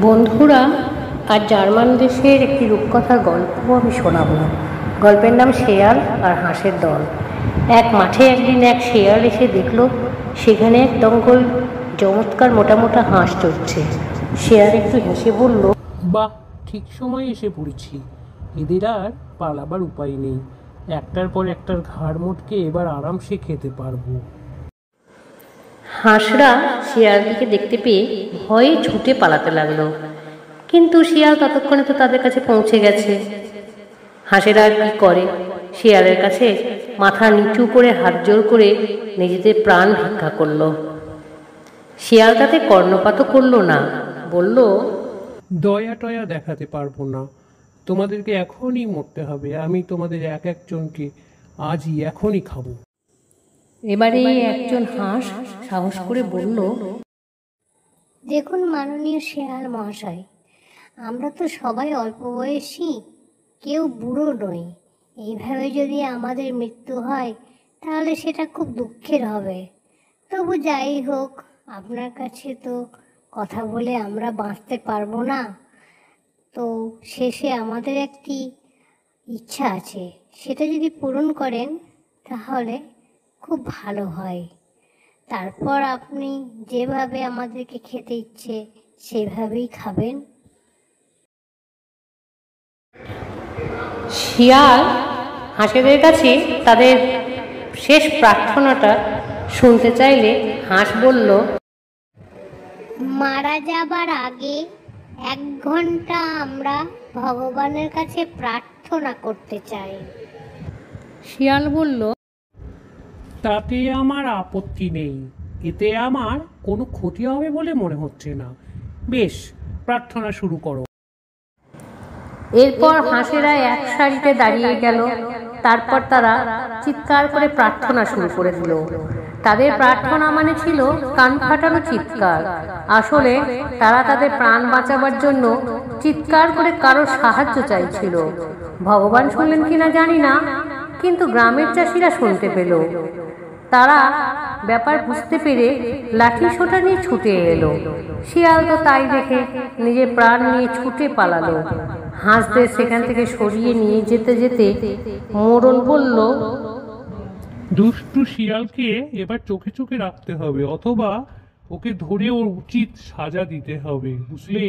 বন্ধুরা, আজ জার্মান দেশের একটি রূপকথার গল্প আমি শোনাবো। গল্পের নাম শেয়াল আর হাঁসের দল। এক মাঠে একদিন এক শেয়াল এসে দেখলো সেখানে এক দঙ্গল চমৎকার মোটা মোটা হাঁস চড়ছে। শেয়াল একটু হেসে বলল, বাহ, ঠিক সময় এসে পড়েছি। এদের আর পালাবার উপায় নেই। একটার পর একটার ঘাড় মোটকে এবার আরামসে খেতে পারবো। হাঁসরা শিয়ালটিকে দেখতে পেয়ে ভয়ে ছুটে পালাতে লাগলো, কিন্তু শিয়াল ততক্ষণে তো তাদের কাছে পৌঁছে গেছে। হাঁসেরা আর কি করে, শিয়ালের কাছে মাথা নিচু করে হাত জোর করে নিজেদের প্রাণ ভিক্ষা করলো। শিয়াল তাতে কর্ণপাতও করলো না, বলল, দয়া টয়া দেখাতে পারবো না, তোমাদেরকে এখনই মরতে হবে। আমি তোমাদের এক একজনকে আজই এখনই খাবো। এবারে একজন হাঁস সাহস করে বলল, দেখুন মাননীয় শেয়াল মহাশয়, আমরা তো সবাই অল্প বয়সী, কেউ বুড়ো নই। এইভাবে যদি আমাদের মৃত্যু হয় তাহলে সেটা খুব দুঃখের হবে। তবু যাই হোক, আপনার কাছে তো কথা বলে আমরা বাঁচতে পারবো না। তো শেষে আমাদের একটি ইচ্ছা আছে, সেটা যদি পূরণ করেন তাহলে খুব ভালো হয়। তারপর আপনি যেভাবে আমাদেরকে খেতে ইচ্ছে সেভাবেই খাবেন। শিয়াল হাঁসেদের কাছে তাদের শেষ প্রার্থনাটা শুনতে চাইলে হাঁস বলল, মারা যাবার আগে 1 ঘন্টা আমরা ভগবানের কাছে প্রার্থনা করতে চাই। শিয়াল বলল, তাতে আমার আপত্তি নেই। এতে আমার কোনো ক্ষতি হবে বলে মনে হচ্ছে না। বেশ, প্রার্থনা শুরু করো। এরপর হাঁসেরা এক সারিতে দাঁড়িয়ে গেল। তারপর তারা চিৎকার করে প্রার্থনা শুরু করে দিল। তাদের প্রার্থনা মানে ছিল কান ফাটানো চিৎকার। আসলে তারা তাদের প্রাণ বাঁচাবার জন্য চিৎকার করে কারোর সাহায্য চাইছিল। ভগবান শুনলেন কিনা জানি না, কিন্তু গ্রামের চাষিরা শুনতে পেল। তারা ব্যাপার বুঝতে পেরে লাঠি সোঁটা নিয়ে ছুটে এলো। শিয়াল তো তাই দেখে নিজের প্রাণ নিয়ে ছুটে পালালো। হাঁসদের সেখান থেকে সরিয়ে নিয়ে যেতে যেতে মোড়ল বলল, দুষ্টু শিয়ালকে এবার চোখে চোখে রাখতে হবে, অথবা ওকে ধরে ওর উচিত সাজা দিতে হবে, বুঝলে?